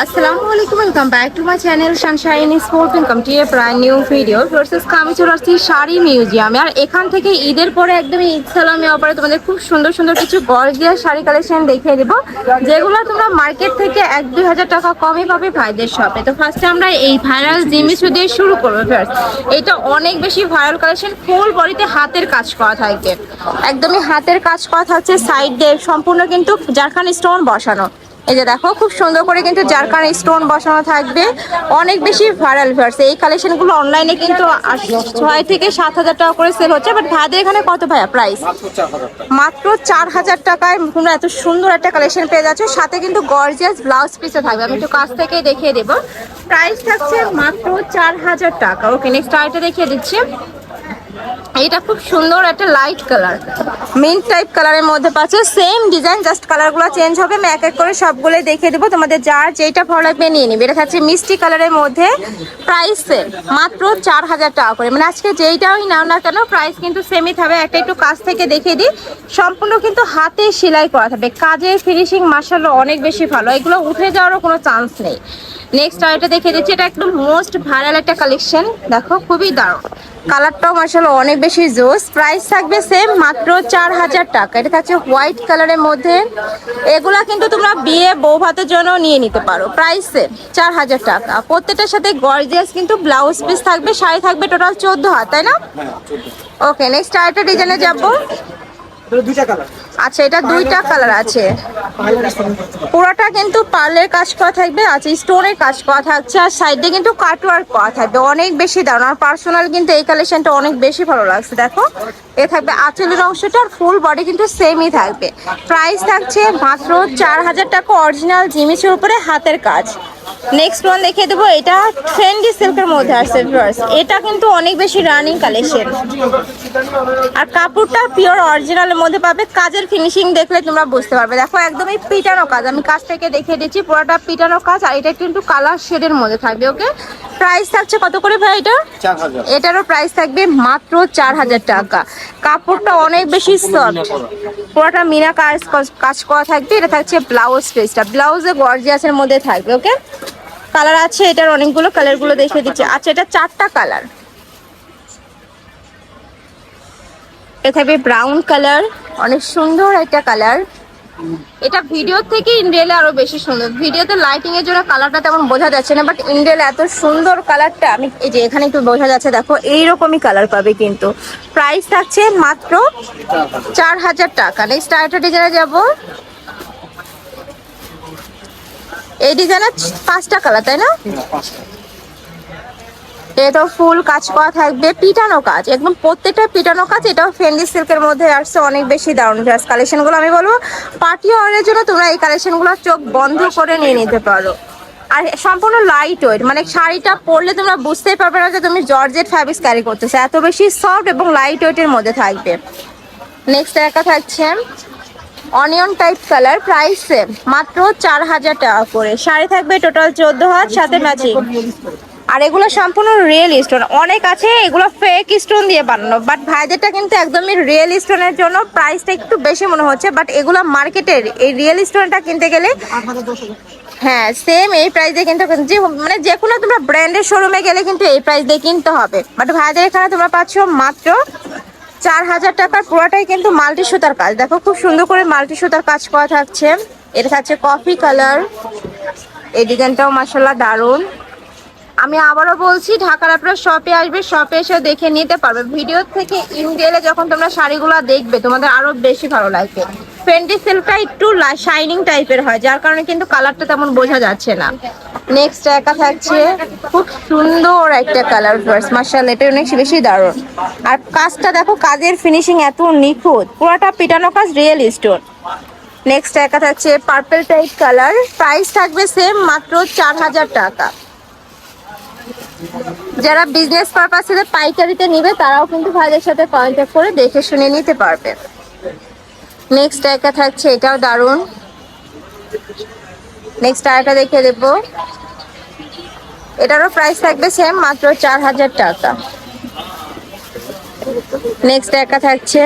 আসসালামু আলাইকুম, welcome back to my channel Sunshine sport. Welcome to A brand new video versus আমি চলে আসছি শাড়ি মিউজিয়ামে। আর এখান থেকে ঈদের পরে একদম ঈদ সালামি অফারে তোমাদের খুব সুন্দর সুন্দর কিছু গর্জিয়াস শাড়ি কালেকশন দেখিয়ে দেবো, যেগুলো তোমরা মার্কেট থেকে 1-2 হাজার টাকা কমে পাবে ভাইদের শপে। তো ফার্স্টে আমরা এই ভাইরাল জিমিচু দিয়ে শুরু করবো। ফার্স্ট এটা অনেক বেশি ভাইরাল কালেকশন, ফুল বডিতে হাতের কাজ করা থাকবে, একদমই হাতের কাজ করা থাকছে। সাইড দিয়ে সম্পূর্ণ কিন্তু জারখান স্টোন বসানো। এই যে দেখো খুব সুন্দর করে কিন্তু জারকান স্টোন বসানো থাকবে, অনেক বেশি ভাইরাল ভার্স। এই কালেকশনগুলো অনলাইনে কিন্তু 6 থেকে 7 হাজার টাকা করে সেল হচ্ছে, বাট ভাইদের এখানে কত ভাইয়া প্রাইস? মাত্র 4 হাজার টাকায় তোমরা এত সুন্দর একটা কালেকশন পেয়ে যাচ্ছ, সাথে কিন্তু গর্জিয়াস ব্লাউজ পিসও থাকবে। আমি একটু কাছ থেকে দেখিয়ে দেবো, প্রাইস থাকছে মাত্র 4 হাজার টাকা। ওকে, নেক্সট আইটা দেখিয়ে দিচ্ছি। এটা খুব সুন্দর একটা লাইট কালার, মিন্ট টাইপ কালারের মধ্যে পাচ্ছে, সেম ডিজাইন, জাস্ট কালারগুলো চেঞ্জ হবে। আমি এক এক করে সবগুলোই দেখিয়ে দেবো, তোমাদের যার যেটা ভালো লাগবে নিয়ে নিবে। এটা থাকছে মিষ্টি কালারের মধ্যে, প্রাইস সেম মাত্র 4 হাজার টাকা করে। মানে আজকে যেইটাই নাও না কেন প্রাইস কিন্তু সেমই থাকবে। একটা একটু কাছ থেকে দেখিয়ে দিই, সম্পূর্ণ কিন্তু হাতে সেলাই করা থাকবে, কাজের ফিনিশিং মাশাআল্লাহ অনেক বেশি ভালো, এগুলো উঠে যাওয়ারও কোনো চান্স নেই। নেক্সট আইটা দেখিয়ে দিচ্ছি, এটা একদম মোস্ট ভাইরাল একটা কালেকশন, দেখো খুবই দারুণ, কালারটাও মাশাআল্লাহ অনেক বেশি জোস। প্রাইস থাকবে সেম মাত্র 4 হাজার টাকা। এটা থাকছে হোয়াইট কালারের মধ্যে, এগুলা কিন্তু তোমরা বিয়ে বউ ভাতের জন্য নিয়ে নিতে পারো। প্রাইস সেম 4 হাজার টাকা। প্রত্যেকটার সাথে গর্জিয়াস কিন্তু ব্লাউজ পিস থাকবে, শাড়ি থাকবে টোটাল 14 হাত, তাই না? ওকে, নেক্সট আরেকটা ডিজাইনে যাবো। আচ্ছা, এটা দুইটা কালার আছে, পুরোটা কিন্তু পার্লের কাজ করা থাকবে, আছে স্টোনের কাজ করা থাকছে, আর সাইডে কিন্তু কাটওয়ার্ক করা থাকবে, অনেক বেশি দারুণ। আর পার্সোনাল কিন্তু এই কালেকশনটা অনেক বেশি ভালো লাগছে। দেখো এ থাকবে আঁচলের অংশটা, আর ফুল বডি কিন্তু সেমই থাকবে। প্রাইস থাকছে মাত্র 4 হাজার টাকা, অরিজিনাল জিমিচের উপরে হাতের কাজ। নেক্সট ওয়ান দেখিয়ে দেবো, এটা ট্রেন্ডি সিল্কের মধ্যে আসছে। এটা কিন্তু অনেক বেশি রানিং কালেকশন, আর কাপড়টা পিওর অরিজিনালের মধ্যে পাবে। কাজের ফিনিশিং দেখলে তোমরা বুঝতে পারবে, দেখো একদমই পিটানো কাজ, আমি কাজ থেকে দেখিয়ে দিচ্ছি, পুরোটা পিটানো কাজ। আর এটা কিন্তু কালার শেডের মধ্যে থাকবে। ওকে, প্রাইস থাকছে কত করে ভাই এটা? 4,000। এটারও প্রাইস থাকবে মাত্র 4 হাজার টাকা। কাপড়টা অনেক বেশি সফট, পুরোটা মিনা কাজ করা থাকবে। এটা থাকছে ব্লাউজ পিসটা, ব্লাউজে গর্জিয়াসের মধ্যে থাকবে। ওকে, কালার আছে এটার অনেকগুলো, কালারগুলো দেখিয়ে দিচ্ছি। আচ্ছা, এটা 4টা কালার। এটা থাকবে ব্রাউন কালার, অনেক সুন্দর একটা কালার। এটা ভিডিও থেকে ইনরিয়েলে আরো বেশি সুন্দর, ভিডিওতে লাইটিং এর জন্য কালারটা তেমন বোঝা যাচ্ছে না, বাট ইনরিয়েলে এত সুন্দর কালারটা। আমি এই যে এখানে একটু বোঝা যাচ্ছে, দেখো এইরকমই কালার পাবে কিন্তু। প্রাইস থাকছে মাত্র 4 হাজার টাকা। নেক্সট আরেকটা ডিজাইনে যাবো। এই ডিজাইনের 5টা কালার, তাই না? এটা ফুল কাজ করা থাকবে, পিটানো কাজ, একদম প্রত্যেকটা পিটানো কাজ। এটাও ফেন্ডি সিল্কের মধ্যে আসছে, অনেক বেশি দারুণ ড্রেস কালেকশনগুলো। আমি বলবো পার্টি ওয়ারের জন্য তোমরা এই কালেকশনগুলো চোখ বন্ধ করে নিয়ে নিতে পারো। আর সম্পূর্ণ লাইট ওয়েট, মানে শাড়িটা পরলে তোমরা বুঝতেই পারবে না যে তুমি জর্জেট ফ্যাব্রিক্স ক্যারি করতেছো, এত বেশি সফট এবং লাইট ওয়েটের মধ্যে থাকবে। নেক্সট একটা থাকছে onion type colour, price same মাত্র 4 হাজার টাকা করে। শাড়ি থাকবে টোটাল 14 হাত, সাথে ম্যাচিং। আর এগুলো সম্পূর্ণ রিয়েল স্টোন, অনেক আছে এগুলো ফেক স্টোন দিয়ে বানানো, বাট ভাইদেরটা কিন্তু একদমই রিয়েল স্টোনের জন্য প্রাইসটা একটু বেশি মনে হচ্ছে। বাট এগুলো মার্কেটের এই রিয়েল স্টোনটা কিনতে গেলে হ্যাঁ সেম এই প্রাইস দিয়ে কিনতে, মানে যে কোনো তোমরা ব্র্যান্ডের শোরুমে গেলে কিন্তু এই প্রাইস দিয়ে কিনতে হবে। বাট ভাইদের এখানে তোমরা পাচ্ছ মাত্র 4 হাজার টাকার। পুরোটাই কিন্তু মাল্টি সুতার কাজ, দেখো খুব সুন্দর করে মাল্টি সুতার কাজ করা থাকছে। এটা থাকছে কফি কালার, এই ডিজাইনটাও মাশাআল্লাহ দারুণ। আমি আবারও বলছি, ঢাকার আপনারা শপে আসবে, শপে এসে দেখে নিতে পারবে। ভিডিও থেকে ইন গেলে যখন তোমরা শাড়িগুলো দেখবে তোমাদের আরো বেশি ভালো লাগবে। ফেন্ডি সিল্কটা একটু শাইনিং টাইপের হয়, যার কারণে কিন্তু কালারটা তেমন বোঝা যাচ্ছে না। নেক্সট একা থাকছে খুব সুন্দর একটা কালার ভার্স, মাশাআল্লাহ এটা অনেক বেশি দারুণ। আর কাজটা দেখো, কাজের ফিনিশিং এত নিখুঁত, পুরোটা পিটানো কাজ, রিয়েল স্টোন। নেক্সট একা থাকছে পার্পল টাইপ কালার, প্রাইস থাকবে সেম মাত্র 4 হাজার টাকা। যারা বিজনেস পারপাসে পাইকারিতে নিবে তারাও কিন্তু ভাইদের সাথে কন্ট্যাক্ট করে দেখে শুনে নিতে পারবে। নেক্সট একটা থাকছে, এটাও দারুণ। নেক্সট আরেকটা দেখে দেবো, এটারও প্রাইস থাকবে সেম মাত্র 4 হাজার টাকা। নেক্সট একটা থাকছে,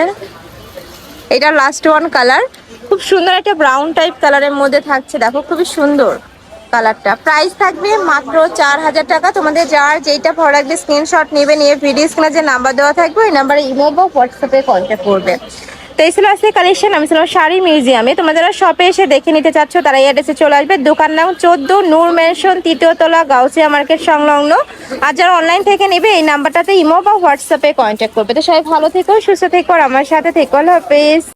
এটা লাস্ট ওয়ান কালার, খুব সুন্দর একটা ব্রাউন টাইপ কালারের মধ্যে থাকছে, দেখো খুবই সুন্দর। কালারটা। প্রাইস থাকবে মাত্র 4000 টাকা। তোমাদের যার যেইটা ভালো লাগবে স্ক্রিনশট নেবে, নিয়ে ভিডিও স্ক্রিনে যে নাম্বার দেওয়া থাকবে ওই নাম্বারে ইমো বা হোয়াটসঅ্যাপে কন্ট্যাক্ট করবে। তো এই ছিল আজকে কালেকশন। আমি ছিলাম শাড়ি মিউজিয়ামে। তোমরা যারা শপে এসে দেখে নিতে চাচ্ছ তারা এই অ্যাড্রেসে চলে আসবে। দোকান নাম 14 নূর ম্যানশন, 3য় তলা, গাউসিয়া মার্কেট সংলগ্ন। আর যারা অনলাইন থেকে নেবে এই নাম্বারটাতে ইমো বা হোয়াটসঅ্যাপে কন্ট্যাক্ট করবে। তো সবাই ভালো থেকো, সুস্থ থেকো, আর আমার সাথে থেকো। আল্লাহ হাফেজ।